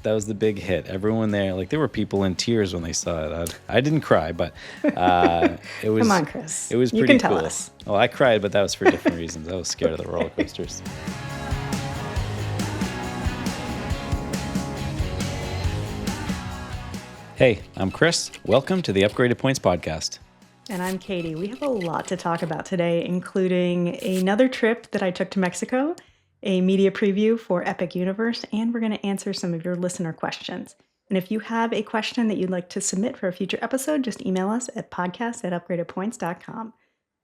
That was the big hit. Everyone there, like there were people in tears when they saw it. I didn't cry, but it was. Come on, Chris. It was You pretty can tell cool. us. Well, I cried, but that was for different reasons. I was scared of the roller coasters. Hey, I'm Chris. Welcome to the Upgraded Points podcast. And I'm Katie. We have a lot to talk about today, including another trip that I took to Mexico, a media preview for Epic Universe, and we're going to answer some of your listener questions. And if you have a question that you'd like to submit for a future episode, just email us at podcast@upgradedpoints.com.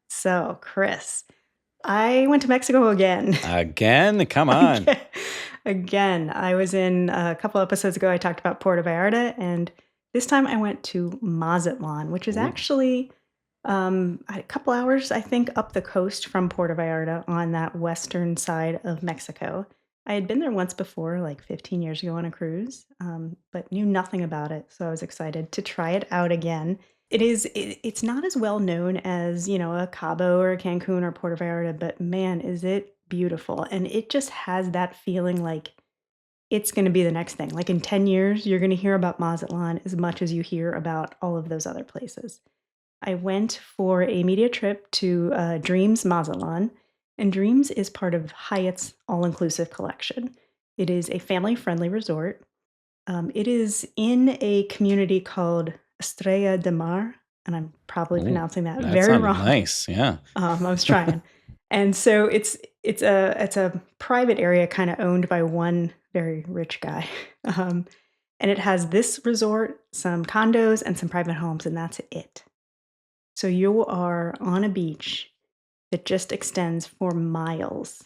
So, Chris, I went to Mexico again. Again? Come on. Again. I was in a couple episodes ago, I talked about Puerto Vallarta, and this time I went to Mazatlan, which is actually a couple hours, I think, up the coast from Puerto Vallarta on that western side of Mexico. I had been there once before, like 15 years ago on a cruise, but knew nothing about it. So I was excited to try it out again. It's not as well known as, a Cabo or a Cancun or Puerto Vallarta, but man, is it beautiful. And it just has that feeling like it's going to be the next thing. Like in 10 years, you're going to hear about Mazatlan as much as you hear about all of those other places. I went for a media trip to Dreams Mazatlan, and Dreams is part of Hyatt's all-inclusive collection. It is a family-friendly resort. It is in a community called Estrella de Mar, and I'm probably pronouncing that very wrong. Nice, yeah. I was trying. And so it's a private area kind of owned by one very rich guy. And it has this resort, some condos, and some private homes, and that's it. So you are on a beach that just extends for miles,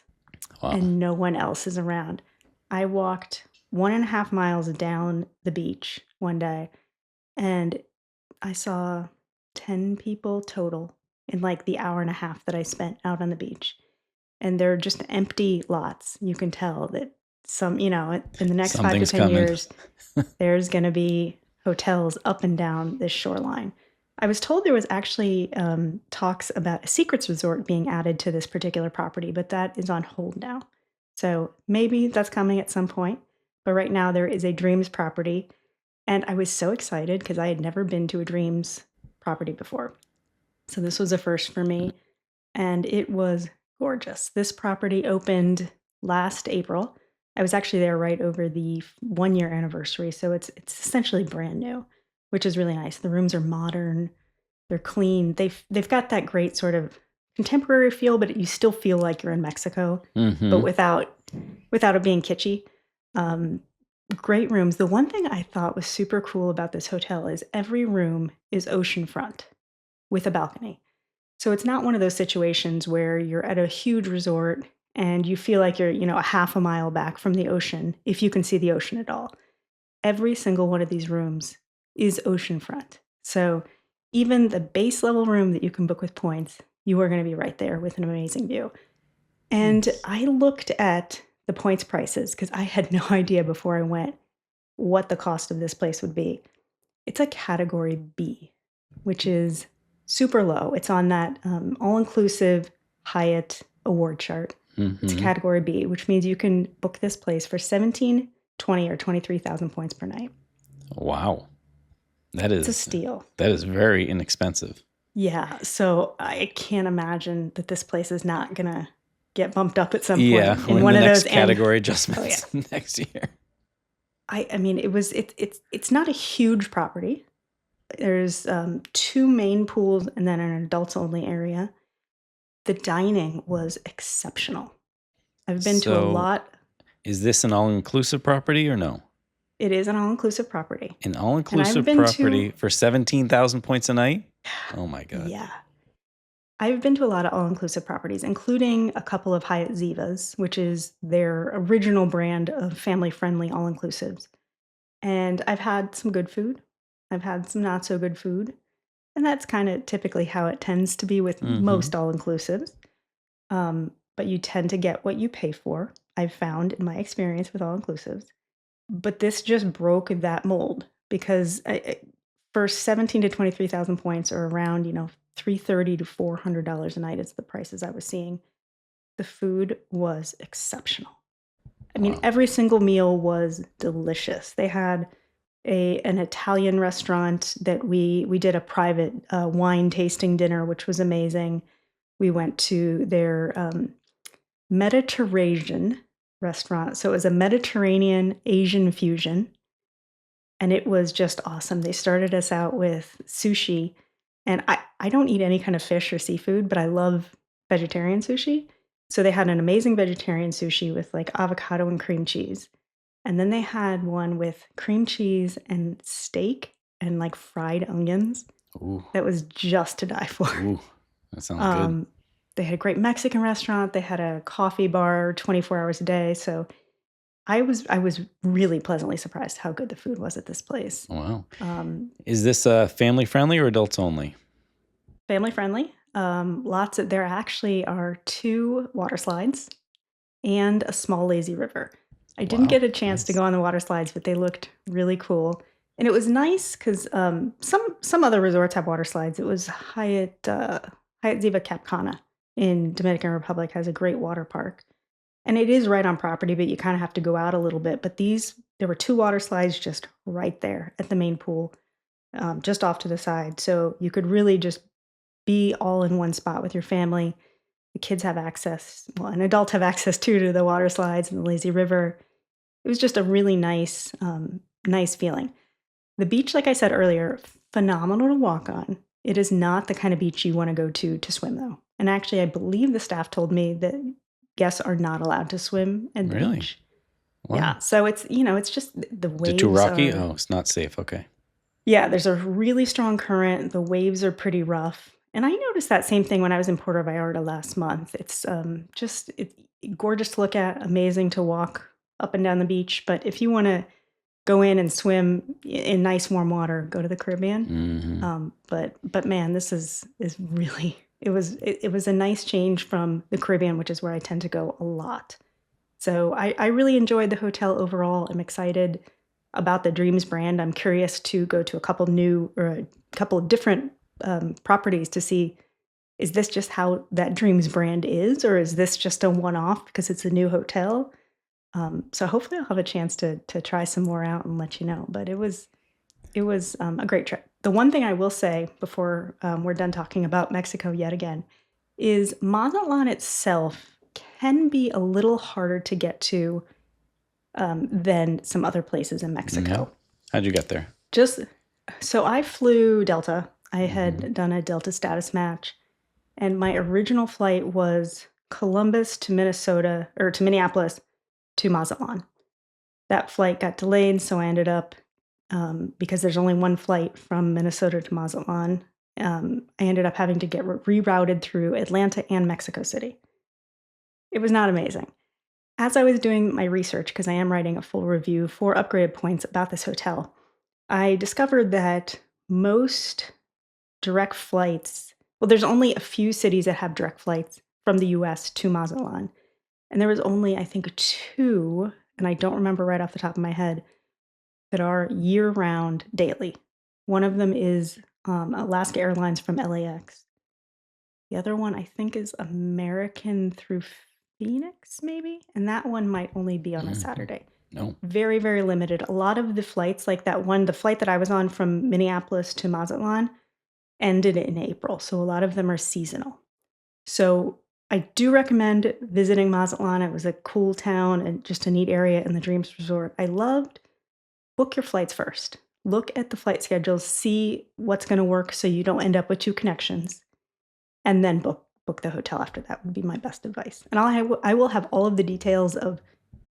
and no one else is around. I walked 1.5 miles down the beach one day, and I saw 10 people total in like the hour and a half that I spent out on the beach. And they're just empty lots. You can tell that in the next Something's 5 to 10 coming. years, there's going to be hotels up and down this shoreline. I was told there was actually talks about a secrets resort being added to this particular property, but that is on hold now. So maybe that's coming at some point. But right now there is a Dreams property. And I was so excited because I had never been to a Dreams property before. So this was a first for me. And it was gorgeous. This property opened last April. I was actually there right over the 1-year anniversary. So it's essentially brand new, which is really nice. The rooms are modern. They're clean. They've got that great sort of contemporary feel, but you still feel like you're in Mexico, but without it being kitschy. Great rooms. The one thing I thought was super cool about this hotel is every room is oceanfront with a balcony. So it's not one of those situations where you're at a huge resort and you feel like you're, a half a mile back from the ocean, if you can see the ocean at all. Every single one of these rooms is oceanfront. So even the base level room that you can book with points, you are going to be right there with an amazing view. And I looked at the points prices because I had no idea before I went what the cost of this place would be. It's a category B, which is super low. It's on that all-inclusive Hyatt award chart. It's a category B, which means you can book this place for 17, 20, or 23,000 points per night. Wow. It's a steal. That is very inexpensive. Yeah. So I can't imagine that this place is not going to get bumped up at some point. Yeah, in when one the of next those category adjustments next year. I mean, it's not a huge property. There's 2 main pools and then an adults only area. The dining was exceptional. I've been to a lot. Is this an all-inclusive property or no? It is an all-inclusive property. An all-inclusive property for 17,000 points a night? Oh my God. Yeah. I've been to a lot of all-inclusive properties, including a couple of Hyatt Zivas, which is their original brand of family-friendly all-inclusives. And I've had some good food. I've had some not so good food. And that's kind of typically how it tends to be with most all-inclusives. But you tend to get what you pay for, I've found in my experience with all-inclusives. But this just broke that mold because for 17 to 23,000 points or around, $330 to $400 a night is the prices I was seeing. The food was exceptional. I mean, every single meal was delicious. They had an Italian restaurant that we did a private wine tasting dinner, which was amazing. We went to their Mediterranean restaurant. So it was a Mediterranean Asian fusion, and it was just awesome. They started us out with sushi, and I don't eat any kind of fish or seafood, but I love vegetarian sushi. So they had an amazing vegetarian sushi with like avocado and cream cheese. And then they had one with cream cheese and steak and like fried onions. Ooh, That was just to die for. ooh, that sounds good. They had a great Mexican restaurant. They had a coffee bar 24 hours a day. So I was really pleasantly surprised how good the food was at this place. Wow. Um, Is this family friendly or adults only? Family friendly. There actually are 2 water slides and a small lazy river. I didn't Wow, get a chance to nice. go on the water slides, but they looked really cool. And it was nice because some other resorts have water slides. It was Hyatt Ziva Cap Cana in Dominican Republic has a great water park, and it is right on property, but you kind of have to go out a little bit. But there were 2 water slides just right there at the main pool, just off to the side, so you could really just be all in one spot with your family. The kids have access, well, and adults have access too to the water slides and the lazy river. It was just a really nice feeling. The beach, like I said earlier, phenomenal to walk on. It is not the kind of beach you want to go to swim, though. And actually, I believe the staff told me that guests are not allowed to swim at the Really? beach. Wow. Yeah, so it's just the Is it too waves rocky? are. Oh, it's not safe. Okay. Yeah, there's a really strong current. The waves are pretty rough. And I noticed that same thing when I was in Puerto Vallarta last month. It's gorgeous to look at, amazing to walk up and down the beach. But if you want to go in and swim in nice warm water, go to the Caribbean. Mm-hmm. But man, this is really it was a nice change from the Caribbean, which is where I tend to go a lot. So I really enjoyed the hotel overall. I'm excited about the Dreams brand. I'm curious to go to a couple of different properties to see, is this just how that Dreams brand is, or is this just a one-off because it's a new hotel? So hopefully I'll have a chance to try some more out and let you know. But it was a great trip. The one thing I will say before we're done talking about Mexico yet again is Mazatlan itself can be a little harder to get to than some other places in Yeah. Mexico. How'd you get there? Just so I flew Delta. I Mm-hmm. had done a Delta status match, and my original flight was Columbus to Minnesota or to Minneapolis to Mazatlan. That flight got delayed, so I ended up because there's only one flight from Minnesota to Mazatlan. I ended up having to get rerouted through Atlanta and Mexico City. It was not amazing. As I was doing my research, because I am writing a full review for Upgraded Points about this hotel, I discovered that most direct flights, well, there's only a few cities that have direct flights from the US to Mazatlan. And there was only, I think, 2, and I don't remember right off the top of my head, that are year-round daily. One of them is Alaska Airlines from LAX. The other one, I think, is American through Phoenix, maybe? And that one might only be on a Mm-hmm. Saturday. No. Very, very limited. A lot of the flights, like the flight that I was on from Minneapolis to Mazatlan, ended in April. So a lot of them are seasonal. So I do recommend visiting Mazatlan. It was a cool town and just a neat area in the Dreams Resort. Book your flights first. Look at the flight schedules, see what's going to work so you don't end up with 2 connections, and then book the hotel after that would be my best advice. And I will have all of the details of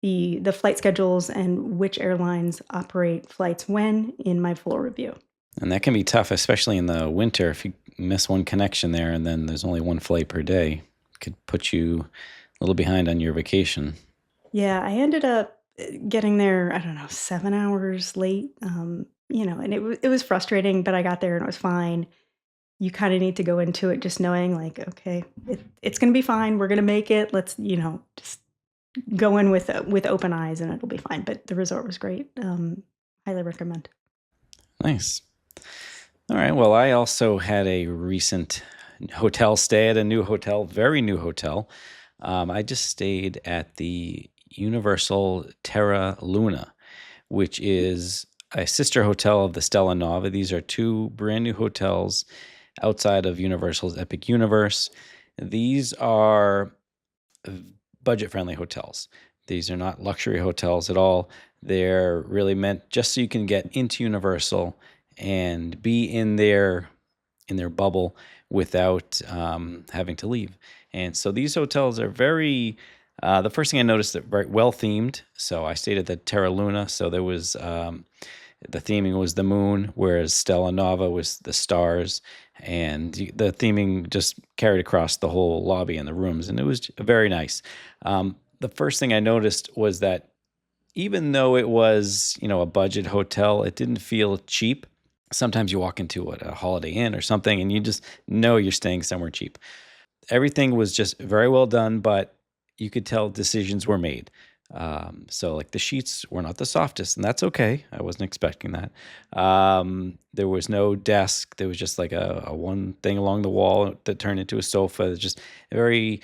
the flight schedules and which airlines operate flights when in my full review. And that can be tough, especially in the winter. If you miss one connection there and then there's only one flight per day, it could put you a little behind on your vacation. Yeah, I ended up getting there, I don't know, 7 hours late. And it was frustrating, but I got there and it was fine. You kind of need to go into it just knowing, like, okay, it's going to be fine. We're going to make it. Let's, just go in with open eyes and it'll be fine. But the resort was great. Highly recommend. Nice. All right. Well, I also had a recent hotel stay at a new hotel, very new hotel. I just stayed at the Universal Terra Luna, which is a sister hotel of the Stella Nova. These are two brand new hotels outside of Universal's Epic Universe. These are budget-friendly hotels. These are not luxury hotels at all. They're really meant just so you can get into Universal and be in their bubble without having to leave. And so these hotels are very. The first thing I noticed, they're very well themed. So I stayed at the Terra Luna. So there was the theming was the moon, whereas Stella Nova was the stars, and the theming just carried across the whole lobby and the rooms, and it was very nice. The first thing I noticed was that even though it was, a budget hotel, it didn't feel cheap. Sometimes you walk into a Holiday Inn or something, and you just know you're staying somewhere cheap. Everything was just very well done, but you could tell decisions were made. So like the sheets were not the softest, and that's okay. I wasn't expecting that. There was no desk. There was just like a one thing along the wall that turned into a sofa. Just very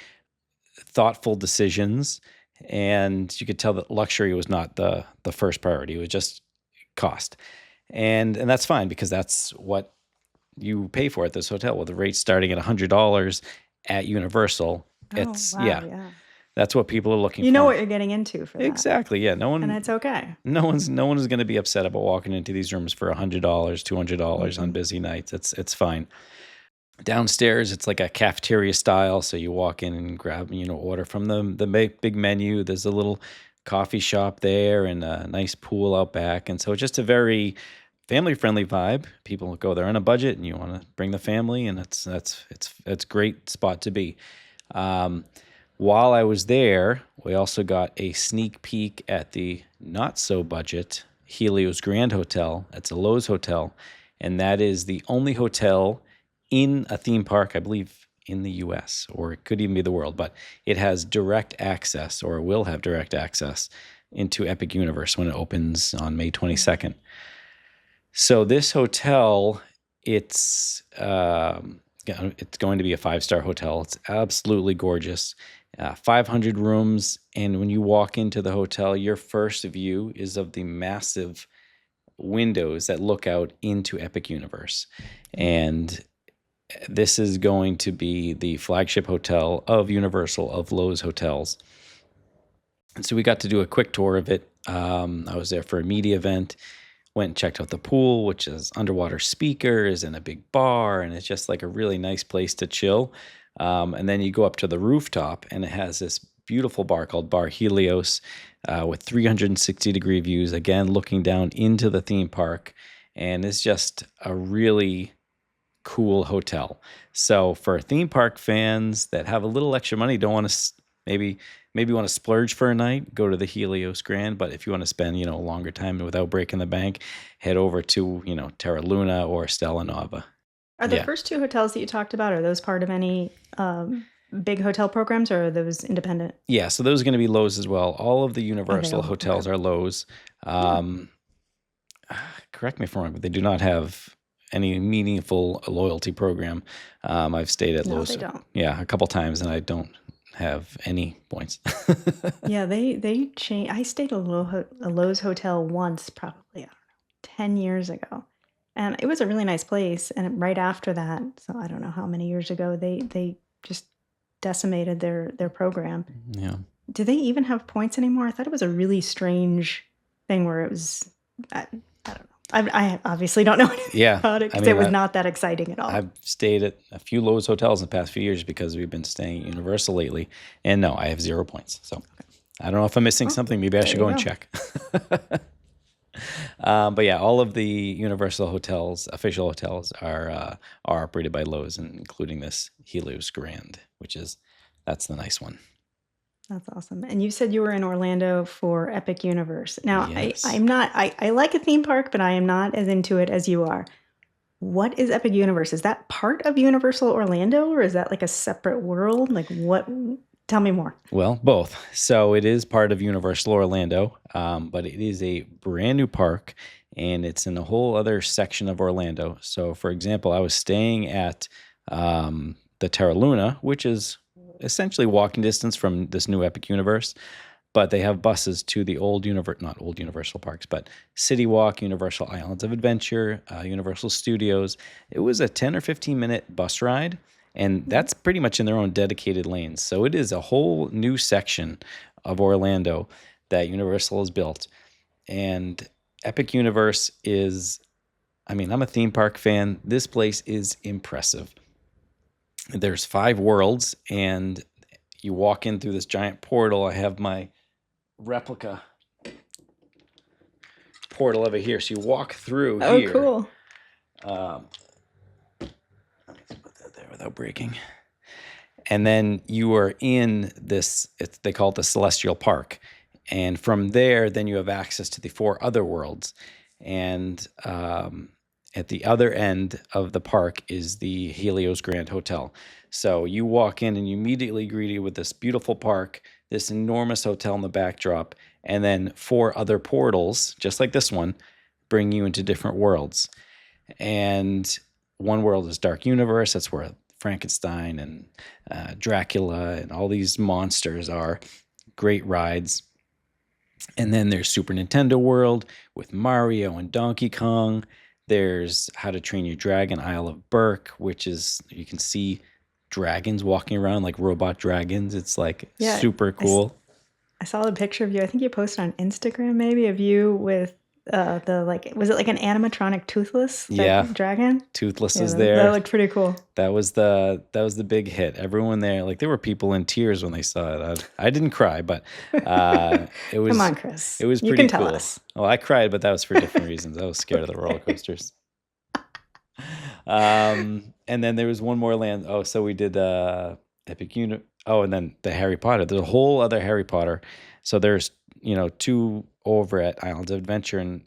thoughtful decisions, and you could tell that luxury was not the first priority. It was just cost, and that's fine because that's what you pay for at this hotel. With the rates starting at $100 at Universal, it's wow, yeah. that's what people are looking You for. know what you're getting into for that. Exactly. Yeah. And it's okay. No one is going to be upset about walking into these rooms for $100, $200 on busy nights. It's fine. Downstairs, it's like a cafeteria style. So you walk in and grab, order from the big menu. There's a little coffee shop there and a nice pool out back. And so it's just a very family-friendly vibe. People go there on a budget, and you want to bring the family, and it's a great spot to be. While I was there, we also got a sneak peek at the not-so-budget Helios Grand Hotel. It's a Lowe's hotel, and that is the only hotel in a theme park, I believe, in the U.S., or it could even be the world, but it has direct access, or will have direct access, into Epic Universe when it opens on May 22nd. So this hotel, it's going to be a 5-star hotel. It's absolutely gorgeous. 500 rooms, and when you walk into the hotel, your first view is of the massive windows that look out into Epic Universe. And this is going to be the flagship hotel of Universal, of Lowe's hotels. And so we got to do a quick tour of it. I was there for a media event. Went and checked out the pool, which is underwater speakers and a big bar, and it's just like a really nice place to chill. And then you go up to the rooftop, and it has this beautiful bar called Bar Helios with 360-degree views, again, looking down into the theme park. And it's just a really cool hotel. So for theme park fans that have a little extra money, don't want to maybe want to splurge for a night, go to the Helios Grand. But if you want to spend, a longer time without breaking the bank, head over to, Terra Luna or Stella Nova. Are the first two hotels that you talked about, are those part of any big hotel programs, or are those independent? Yeah, so those are going to be Lowe's as well. All of the Universal hotels are Lowe's. Correct me if I'm wrong, but they do not have any meaningful loyalty program. I've stayed at Lowe's. They don't. Yeah, a couple times, and I don't have any points. Yeah, they changed. I stayed at a Lowe's hotel once, probably, I don't know, 10 years ago. And it was a really nice place. And right after that, so I don't know how many years ago, they just decimated their program. Yeah. Do they even have points anymore? I thought it was a really strange thing where it was, I don't know. I obviously don't know anything about it because it was not that exciting at all. I've stayed at a few Lowe's hotels in the past few years because we've been staying at Universal lately. And no, I have 0 points. So I don't know if I'm missing something. Maybe I should go and check. But yeah, all of the Universal hotels, official hotels, are operated by Lowe's, including this Helios Grand, that's the nice one. That's awesome. And you said you were in Orlando for Epic Universe. Now, Yes. I like a theme park, but I am not as into it as you are. What is Epic Universe? Is that part of Universal Orlando, or is that like a separate world? Like what? Tell me more. Well, both. So it is part of Universal Orlando, but it is a brand new park, and it's in a whole other section of Orlando. So, for example, I was staying at the Terra Luna, which is essentially walking distance from this new Epic Universe, but they have buses to the not old Universal parks, but City Walk, Universal Islands of Adventure, Universal Studios. It was a 10 or 15-minute bus ride, and that's pretty much in their own dedicated lanes. So it is a whole new section of Orlando that Universal has built. And Epic Universe is, I mean, I'm a theme park fan. This place is impressive. There's 5 worlds, and you walk in through this giant portal. I have my replica portal over here. So you walk through here. Oh, cool. Let me just put that there without breaking. And then you are in this, they call it the Celestial Park. And from there, then you have access to the 4 other worlds. And at the other end of the park is the Helios Grand Hotel. So you walk in and you immediately greeted with this beautiful park, this enormous hotel in the backdrop, and then 4 other portals, just like this one, bring you into different worlds. And one world is Dark Universe. That's where Frankenstein and Dracula and all these monsters are. Great rides. And then there's Super Nintendo World with Mario and Donkey Kong. There's How to Train Your Dragon, Isle of Berk, which is, you can see dragons walking around like robot dragons. It's like super cool. I saw the picture of you. I think you posted on Instagram maybe of you with was it like an animatronic Toothless dragon? Toothless is there. That looked pretty cool. That was the big hit. Everyone there, like there were people in tears when they saw it. I didn't cry, but it was. Come on, Chris. It was pretty cool. You can cool. tell us. Well, I cried, but that was for different reasons. I was scared of the roller coasters. And then there was one more land. Oh, so we did Epic Uni. Oh, and then the Harry Potter. There's a whole other Harry Potter. So there's 2 over at Islands of Adventure and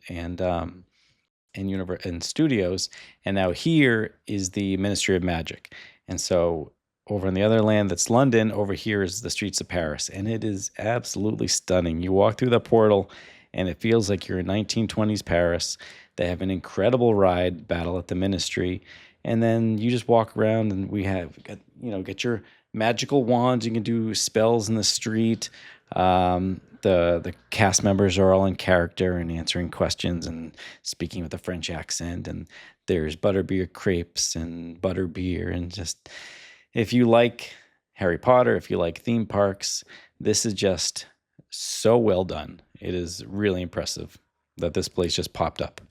Studios, and now here is the Ministry of Magic. And so over on the other land, that's London. Over here is the streets of Paris, and it is absolutely stunning. You walk through the portal, and it feels like you're in 1920s Paris. They have an incredible ride, Battle at the Ministry, and then you just walk around, and get your magical wands. You can do spells in the street. The cast members are all in character and answering questions and speaking with a French accent. And there's butterbeer crepes and butterbeer. And just, if you like Harry Potter, if you like theme parks, this is just so well done. It is really impressive that this place just popped up.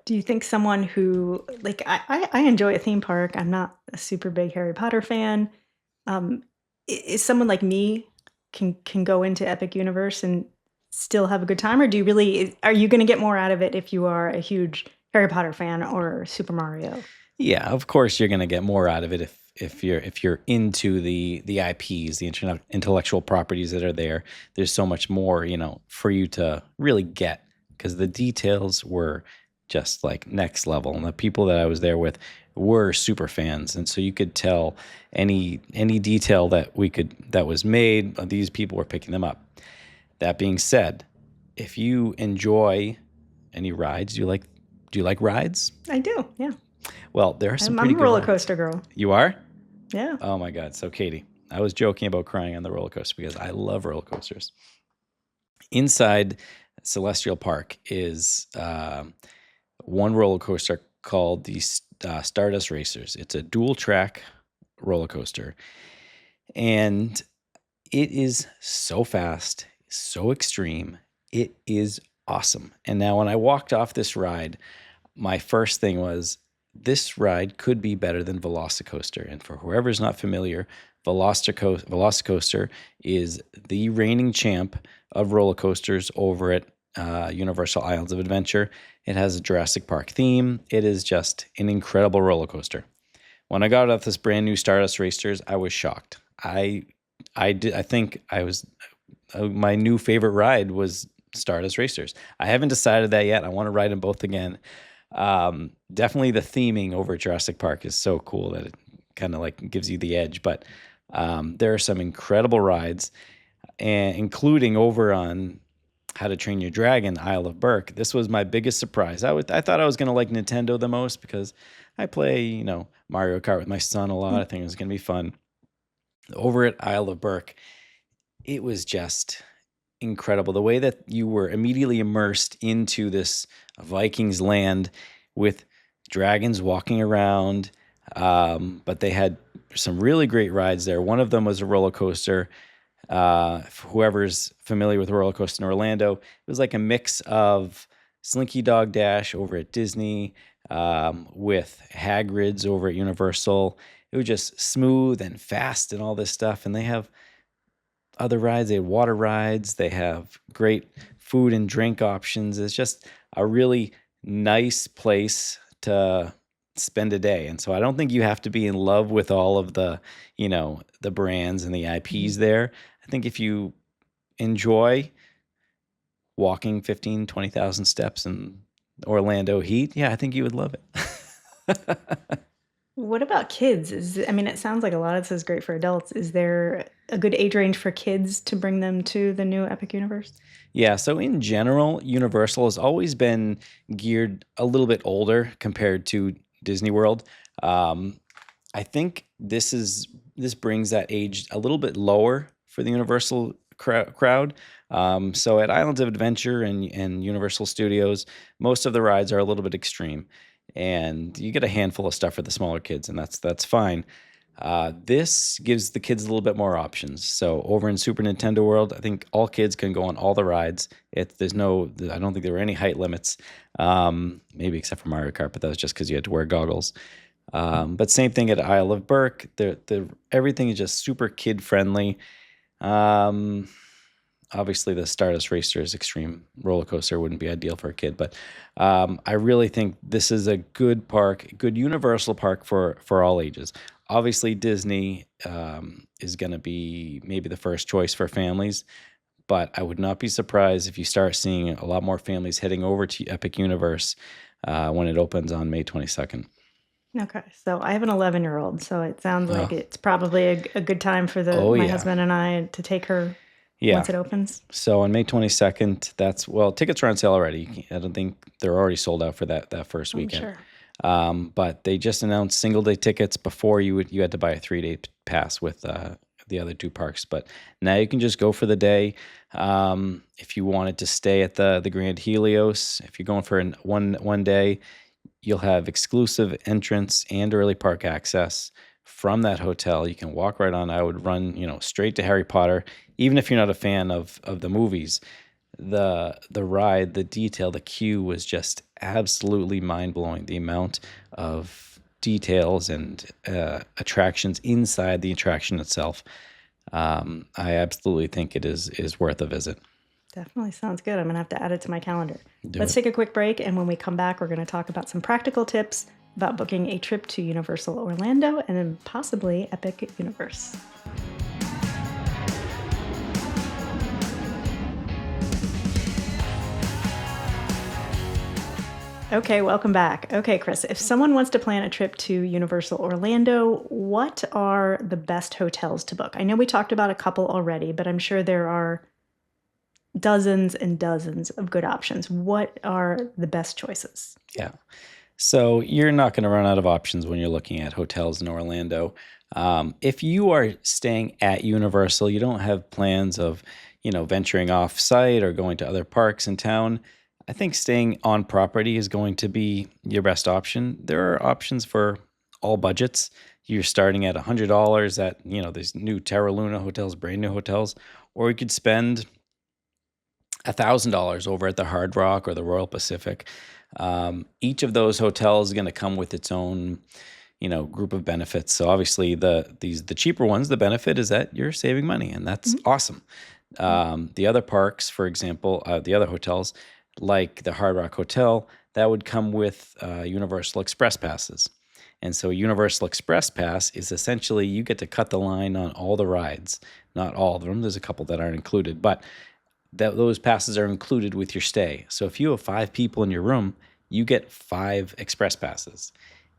Do you think someone who, like, I enjoy a theme park. I'm not a super big Harry Potter fan. Is someone like me can go into Epic Universe and still have a good time? Or are you going to get more out of it if you are a huge Harry Potter fan or Super Mario? Yeah, of course you're going to get more out of it if you're into the IPs, the intellectual properties that are there. There's so much more, for you to really get, because the details were just like next level. And the people that I was there with were super fans. And so you could tell any detail that was made, these people were picking them up. That being said, if you enjoy any rides, do you like rides? I do, yeah. Well, there are some I'm pretty a roller good coaster girl. You are? Yeah. Oh my God. So Katie, I was joking about crying on the roller coaster because I love roller coasters. Inside Celestial Park is one roller coaster called the Stardust Racers. It's a dual track roller coaster, and it is so fast, so extreme. It is awesome. And now when I walked off this ride, my first thing was, this ride could be better than Velocicoaster. And for whoever's not familiar, Velocicoaster is the reigning champ of roller coasters over at Universal Islands of Adventure. It has a Jurassic Park theme. It is just an incredible roller coaster. When I got off this brand new Stardust Racers, I was shocked. I think my new favorite ride was Stardust Racers. I haven't decided that yet. I want to ride them both again. Definitely the theming over at Jurassic Park is so cool that it kind of like gives you the edge. But there are some incredible rides, including over on How to Train Your Dragon, Isle of Berk. This was my biggest surprise. I thought I was going to like Nintendo the most because I play, Mario Kart with my son a lot. I think it was going to be fun. Over at Isle of Berk, it was just incredible. The way that you were immediately immersed into this Vikings land with dragons walking around. But they had some really great rides there. One of them was a roller coaster. Whoever's familiar with roller coaster in Orlando, it was like a mix of Slinky Dog Dash over at Disney, with Hagrid's over at Universal. It was just smooth and fast and all this stuff. And they have other rides. They have water rides. They have great food and drink options. It's just a really nice place to spend a day. And so I don't think you have to be in love with all of the, the brands and the IPs there. I think if you enjoy walking 15, 20,000 steps in Orlando heat, yeah, I think you would love it. What about kids? It sounds like a lot of this is great for adults. Is there a good age range for kids to bring them to the new Epic Universe? Yeah, so in general, Universal has always been geared a little bit older compared to Disney World. I think this brings that age a little bit lower for the Universal crowd. So at Islands of Adventure and Universal Studios, most of the rides are a little bit extreme, and you get a handful of stuff for the smaller kids, and that's fine. This gives the kids a little bit more options. So over in Super Nintendo World, I think all kids can go on all the rides. I don't think there were any height limits, maybe except for Mario Kart, but that was just because you had to wear goggles. But same thing at Isle of Berk. Everything is just super kid friendly. Obviously, the Stardust Racers extreme roller coaster wouldn't be ideal for a kid, but I really think this is a good park, good universal park for all ages. Obviously, Disney is going to be maybe the first choice for families, but I would not be surprised if you start seeing a lot more families heading over to Epic Universe when it opens on May 22nd. Okay, so I have an 11-year-old, so it sounds like it's probably a good time for my husband and I to take her once it opens. So on May 22nd, tickets are on sale already. I don't think they're already sold out for that first weekend. Sure. But they just announced single day tickets. Before you had to buy a 3-day pass with the other two parks, but now you can just go for the day. If you wanted to stay at the Grand Helios, if you're going for one day, you'll have exclusive entrance and early park access from that hotel. You can walk right on. I would run, straight to Harry Potter, even if you're not a fan of the movies. The ride, the detail, the queue was just absolutely mind-blowing. The amount of details and attractions inside the attraction itself. I absolutely think it is worth a visit. Definitely sounds good. I'm going to have to add it to my calendar. Let's take a quick break, and when we come back, we're going to talk about some practical tips about booking a trip to Universal Orlando and then possibly Epic Universe. Okay, welcome back. Okay, Chris, if someone wants to plan a trip to Universal Orlando, what are the best hotels to book? I know we talked about a couple already, but I'm sure there are dozens and dozens of good options. What are the best choices? Yeah. So you're not going to run out of options when you're looking at hotels in Orlando. If you are staying at Universal, you don't have plans of, venturing off site or going to other parks in town, I think staying on property is going to be your best option. There are options for all budgets. You're starting at $100 at, these new Terra Luna hotels, brand new hotels, or you could spend $1,000 over at the Hard Rock or the Royal Pacific. Each of those hotels is going to come with its own, group of benefits. So obviously the cheaper ones, the benefit is that you're saving money, and that's awesome. The other parks, for example, the other hotels, like the Hard Rock Hotel, that would come with Universal Express passes. And so Universal Express Pass is essentially you get to cut the line on all the rides. Not all of them. There's a couple that aren't included, but those passes are included with your stay. So if you have 5 people in your room, you get 5 Express passes.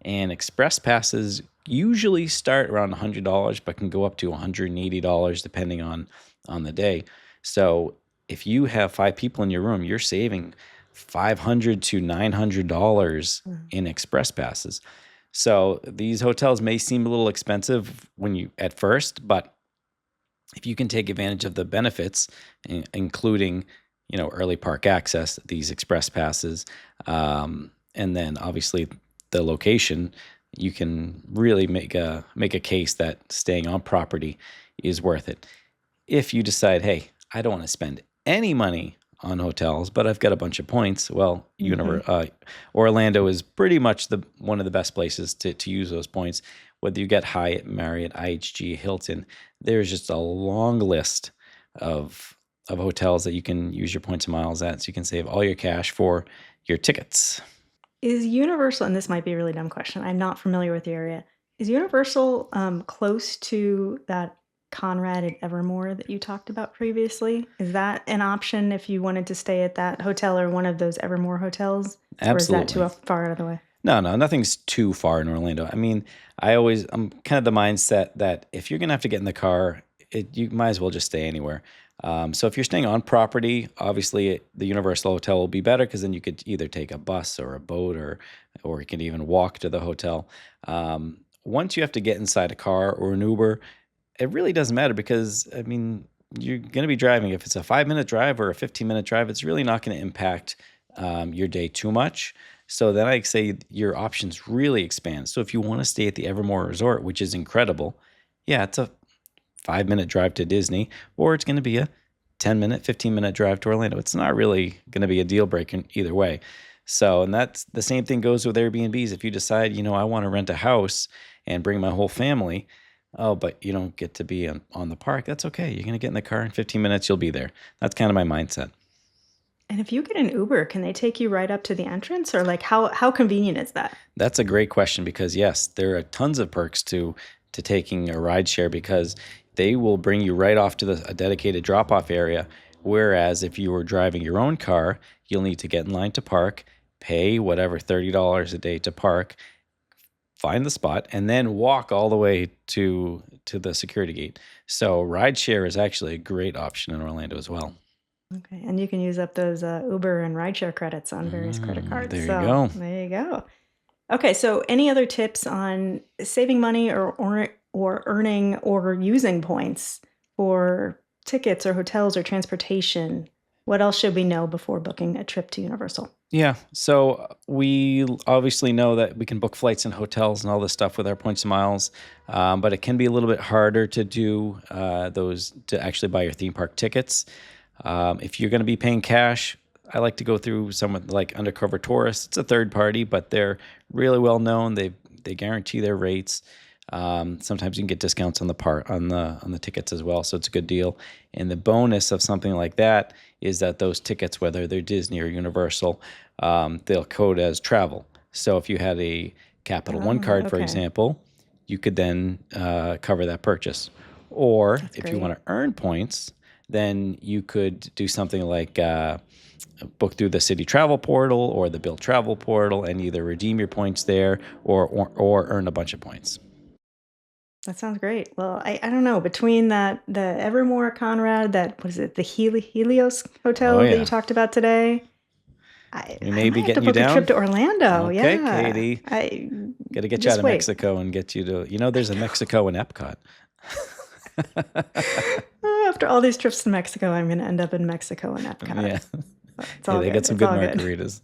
And Express passes usually start around $100, but can go up to $180 depending on the day. So if you have 5 people in your room, you're saving $500 to $900 in Express passes. So these hotels may seem a little expensive at first, but if you can take advantage of the benefits, including, early park access, these express passes, and then obviously the location, you can really make a case that staying on property is worth it. If you decide, hey, I don't want to spend any money on hotels, but I've got a bunch of points. Well, Hmm. Orlando is pretty much the one of the best places to use those points. Whether you get Hyatt, Marriott, IHG, Hilton, there's just a long list of hotels that you can use your points and miles at, so you can save all your cash for your tickets. Is Universal, and this might be a really dumb question, I'm not familiar with the area. Is Universal close to that Conrad at Evermore that you talked about previously? Is that an option if you wanted to stay at that hotel or one of those Evermore hotels? Or is that too Absolutely. far out of the way? No, no, nothing's too far in Orlando. I mean, I'm kind of the mindset that if you're gonna have to get in the car, you might as well just stay anywhere. So if you're staying on property, obviously the Universal Hotel will be better because then you could either take a bus or a boat, or you can even walk to the hotel. Once you have to get inside a car or an Uber, it really doesn't matter because, I mean, you're going to be driving. If it's a 5-minute drive or a 15-minute drive, it's really not going to impact your day too much. So then I say your options really expand. So if you want to stay at the Evermore Resort, which is incredible, yeah, it's a 5-minute drive to Disney, or it's going to be a 10-minute, 15-minute drive to Orlando. It's not really going to be a deal breaker either way. So, and that's the same thing goes with Airbnbs. If you decide, I want to rent a house and bring my whole family, oh, but you don't get to be on the park, that's okay. You're going to get in the car in 15 minutes, you'll be there. That's kind of my mindset. And if you get an Uber, can they take you right up to the entrance, or like how convenient is that? That's a great question because yes, there are tons of perks to taking a ride share because they will bring you right off to a dedicated drop off area. Whereas if you were driving your own car, you'll need to get in line to park, pay whatever $30 a day to park, find the spot, and then walk all the way to the security gate. So rideshare is actually a great option in Orlando as well. Okay, and you can use up those Uber and rideshare credits on various credit cards. There you So go. there you go. Okay, so any other tips on saving money or earning or using points for tickets or hotels or transportation? What else should we know before booking a trip to Universal? Yeah. So we obviously know that we can book flights and hotels and all this stuff with our points and miles, but it can be a little bit harder to do those to actually buy your theme park tickets. If you're going to be paying cash, I like to go through someone like Undercover Tourist. It's a third party, but they're really well known. They guarantee their rates. Sometimes you can get discounts on the tickets as well, so it's a good deal. And the bonus of something like that is that those tickets, whether they're Disney or Universal, they'll code as travel. So if you had a Capital One Oh, card, for okay. example, you could then cover that purchase. Or That's if you great. want to earn points, then you could do something like book through the city travel portal or the Bill travel portal and either redeem your points there or earn a bunch of points. That sounds great. Well, I don't know, between the Evermore Conrad, that what is it, the Helios Oh, hotel that you yeah. talked about today? I We I may might be have to getting you book a trip down. to Orlando. Okay, Yeah. Katie. I Got to get you out just of wait. Mexico and get you to, I there's a Mexico in Epcot. know. After all these trips to Mexico, I'm going to end up in Mexico and Epcot. Yeah. It's Hey, all they good. got some It's good all good. margaritas.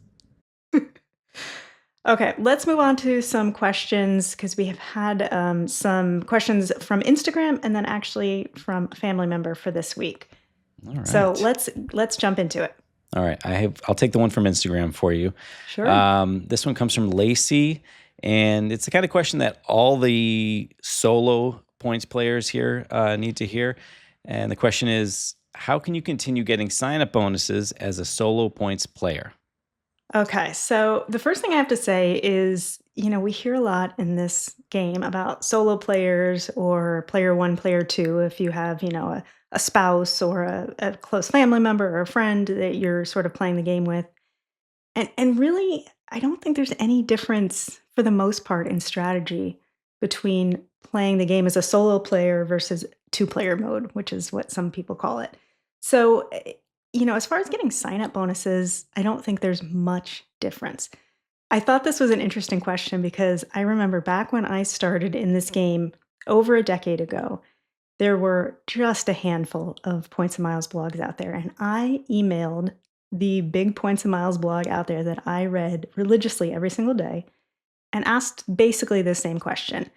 Okay, let's move on to some questions because we have had some questions from Instagram and then actually from a family member for this week. All So right. let's jump into it. All right. I'll take the one from Instagram for you. Sure. This one comes from Lacey, and it's the kind of question that all the solo points players here need to hear. And the question is, how can you continue getting sign-up bonuses as a solo points player? Okay, so the first thing I have to say is, we hear a lot in this game about solo players or player one, player two. If you have, a spouse or a close family member or a friend that you're sort of playing the game with. And really, I don't think there's any difference for the most part in strategy between playing the game as a solo player versus two-player mode, which is what some people call it. So, as far as getting sign-up bonuses, I don't think there's much difference. I thought this was an interesting question because I remember back when I started in this game over a decade ago, there were just a handful of Points and Miles blogs out there, and I emailed the big Points and Miles blog out there that I read religiously every single day and asked basically the same question.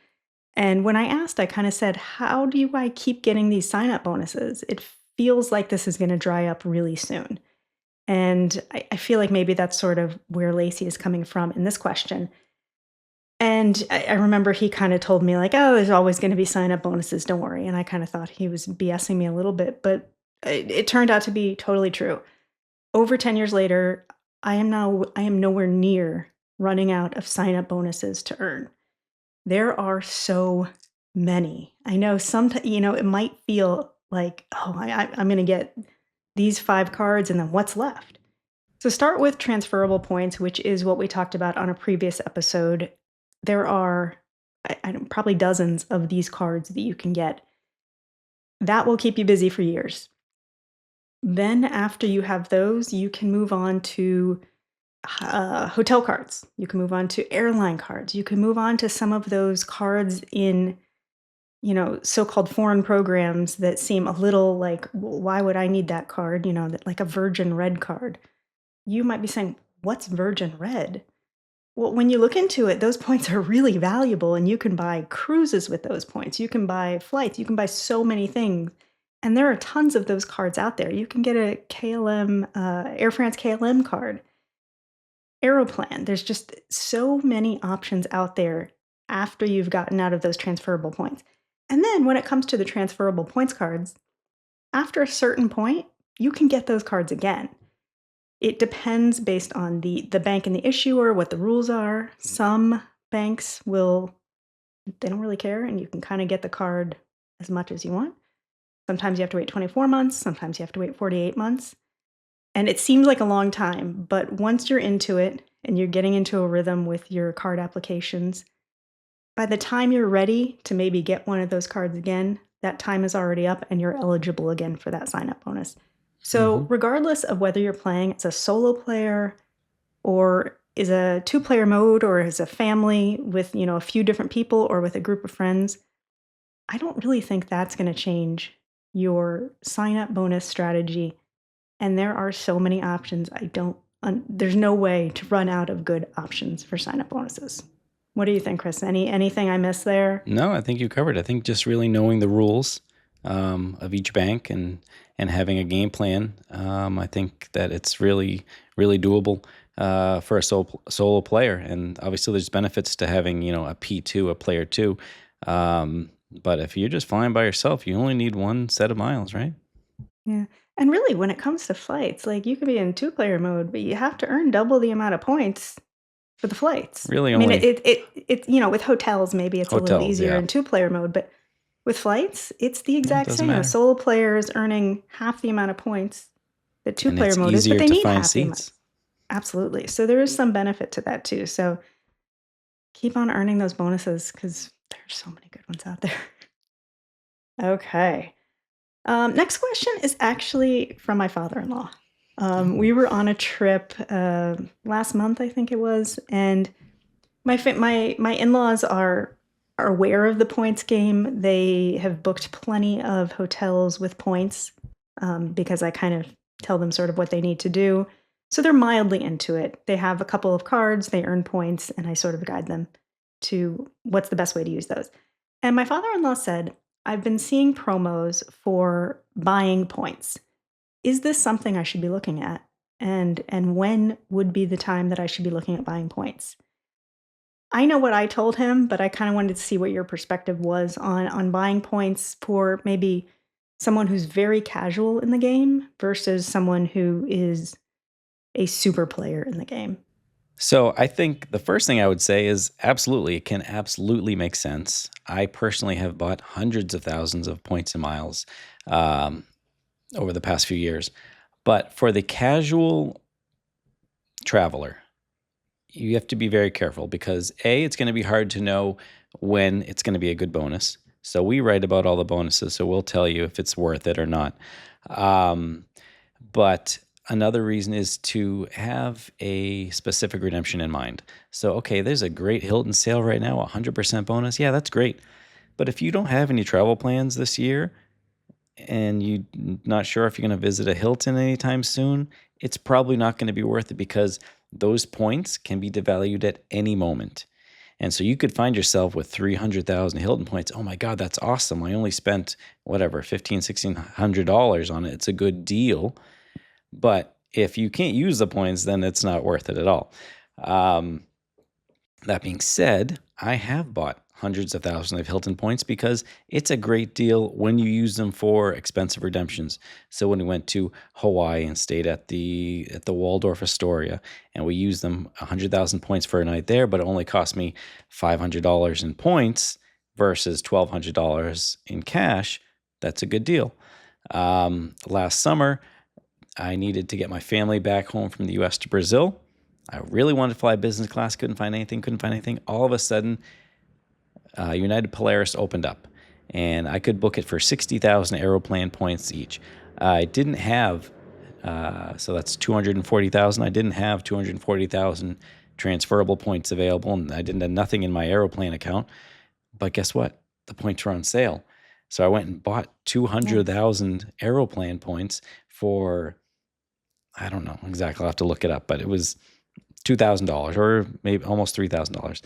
And when I asked, I kind of said, how do I keep getting these sign up bonuses? It feels like this is going to dry up really soon. And I feel like maybe that's sort of where Lacey is coming from in this question. And I remember he kind of told me, like, oh, there's always going to be sign up bonuses. Don't worry. And I kind of thought he was BSing me a little bit, but it turned out to be totally true. Over 10 years later, I am nowhere near running out of sign up bonuses to earn. There are so many. I know sometimes, it might feel like, oh, I'm going to get these 5 cards and then what's left? So start with transferable points, which is what we talked about on a previous episode. There are probably dozens of these cards that you can get. That will keep you busy for years. Then after you have those, you can move on to hotel cards. You can move on to airline cards. You can move on to some of those cards in, so-called foreign programs that seem a little like, why would I need that card? Like a Virgin Red card. You might be saying, what's Virgin Red? Well, when you look into it, those points are really valuable, and you can buy cruises with those points. You can buy flights. You can buy so many things. And there are tons of those cards out there. You can get a KLM, Air France KLM card, Aeroplan. There's just so many options out there after you've gotten out of those transferable points. And then when it comes to the transferable points cards, after a certain point, you can get those cards again. It depends based on the bank and the issuer, what the rules are. Some banks they don't really care, and you can kind of get the card as much as you want. Sometimes you have to wait 24 months. Sometimes you have to wait 48 months. And it seems like a long time, but once you're into it and you're getting into a rhythm with your card applications, by the time you're ready to maybe get one of those cards again, that time is already up and you're eligible again for that sign-up bonus. So regardless of whether you're playing as a solo player or is a 2-player mode or as a family with, a few different people or with a group of friends, I don't really think that's going to change your sign-up bonus strategy. And there are so many options. There's no way to run out of good options for sign-up bonuses. What do you think, Chris? Anything I missed there? No, I think you covered. I think just really knowing the rules of each bank and having a game plan. I think that it's really, really doable for a solo player. And obviously there's benefits to having, a P2, a player 2. But if you're just flying by yourself, you only need one set of miles, right? Yeah. And really, when it comes to flights, like you could be in 2-player mode, but you have to earn double the amount of points for the flights. Really I mean, only it with hotels, maybe it's a little hotels, easier yeah. in 2-player mode, but with flights, it's the exact doesn't same. matter. A solo player is earning half the amount of points that And 2-player it's mode is, but easier they to need find half the amount. seats. Absolutely. So there is some benefit to that too. So keep on earning those bonuses because there's so many good ones out there. Okay. Next question is actually from my father-in-law. We were on a trip last month, I think it was, and my in-laws are aware of the points game. They have booked plenty of hotels with points because I kind of tell them sort of what they need to do. So they're mildly into it. They have a couple of cards, they earn points, and I sort of guide them to what's the best way to use those. And my father-in-law said, I've been seeing promos for buying points. Is this something I should be looking at? And when would be the time that I should be looking at buying points? I know what I told him, but I kind of wanted to see what your perspective was on buying points for maybe someone who's very casual in the game versus someone who is a super player in the game. So I think the first thing I would say is absolutely, it can absolutely make sense. I personally have bought hundreds of thousands of points and miles over the past few years. But for the casual traveler, you have to be very careful because A, it's going to be hard to know when it's going to be a good bonus. So we write about all the bonuses, so we'll tell you if it's worth it or not. But another reason is to have a specific redemption in mind. So, okay, there's a great Hilton sale right now, 100% bonus. Yeah, that's great. But if you don't have any travel plans this year and you're not sure if you're going to visit a Hilton anytime soon, it's probably not going to be worth it because those points can be devalued at any moment. And so you could find yourself with 300,000 Hilton points. Oh my God, that's awesome. I only spent whatever, $1,600 on it. It's a good deal. But if you can't use the points, then it's not worth it at all. That being said, I have bought hundreds of thousands of Hilton points because it's a great deal when you use them for expensive redemptions. So when we went to Hawaii and stayed at the Waldorf Astoria, and we used them 100,000 points for a night there, but it only cost me $500 in points versus $1,200 in cash, that's a good deal. Last summer, I needed to get my family back home from the U.S. to Brazil. I really wanted to fly business class, couldn't find anything. All of a sudden, United Polaris opened up, and I could book it for 60,000 Aeroplan points each. I didn't have, so that's 240,000. I didn't have 240,000 transferable points available, and I didn't have nothing in my Aeroplan account. But guess what? The points were on sale. So I went and bought 200,000 Aeroplan points for, I don't know exactly, I'll have to look it up, but it was $2,000 or maybe almost $3,000.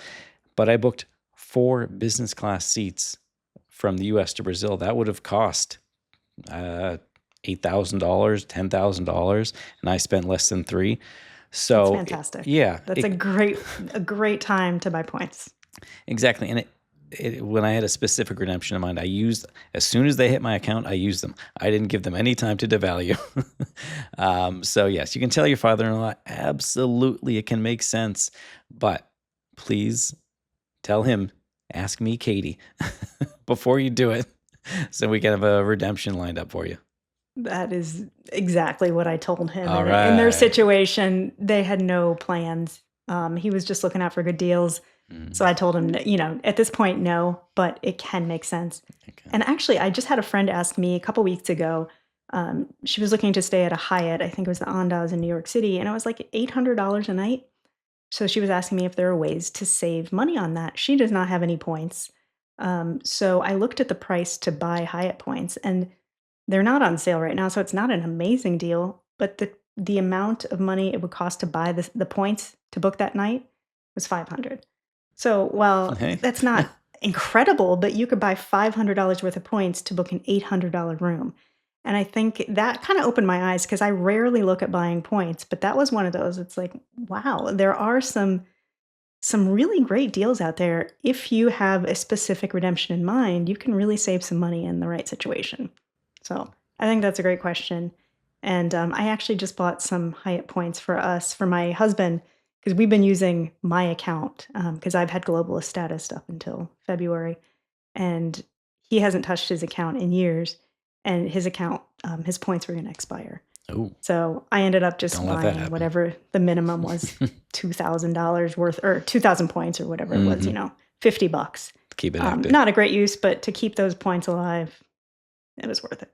But I booked 4 business class seats from the U.S. to Brazil. That would have cost $8,000, $10,000, and I spent less than $3,000. So that's fantastic. That's a great time to buy points. Exactly, and when I had a specific redemption in mind, I used, as soon as they hit my account, I used them. I didn't give them any time to devalue. So yes, you can tell your father-in-law, absolutely, it can make sense, but please tell him, ask me, Katie, before you do it, so we can have a redemption lined up for you. That is exactly what I told him. All In their right. situation, they had no plans. He was just looking out for good deals. So I told him, at this point, no, but it can make sense. Okay. And actually, I just had a friend ask me a couple weeks ago. She was looking to stay at a Hyatt. I think it was the Andaz in New York City. And it was like $800 a night. So she was asking me if there are ways to save money on that. She does not have any points. So I looked at the price to buy Hyatt points, and they're not on sale right now. So it's not an amazing deal. But the amount of money it would cost to buy the points to book that night was $500. So, well, Hey. that's not incredible, but you could buy $500 worth of points to book an $800 room. And I think that kind of opened my eyes because I rarely look at buying points, but that was one of those. It's like, wow, there are some really great deals out there. If you have a specific redemption in mind, you can really save some money in the right situation. So I think that's a great question. And I actually just bought some Hyatt points for my husband, because we've been using my account because I've had globalist status up until February, and he hasn't touched his account in years, and his account, his points were going to expire. Oh, So I ended up just Don't let that buying happen. whatever the minimum was, $2,000 worth, or 2,000 points or whatever it was, $50. keep it active. Not a great use, but to keep those points alive, it was worth it.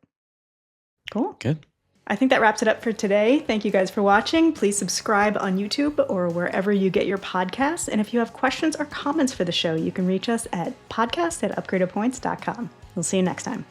Cool. Good. I think that wraps it up for today. Thank you guys for watching. Please subscribe on YouTube or wherever you get your podcasts. And if you have questions or comments for the show, you can reach us at podcast@upgradedpoints.com. We'll see you next time.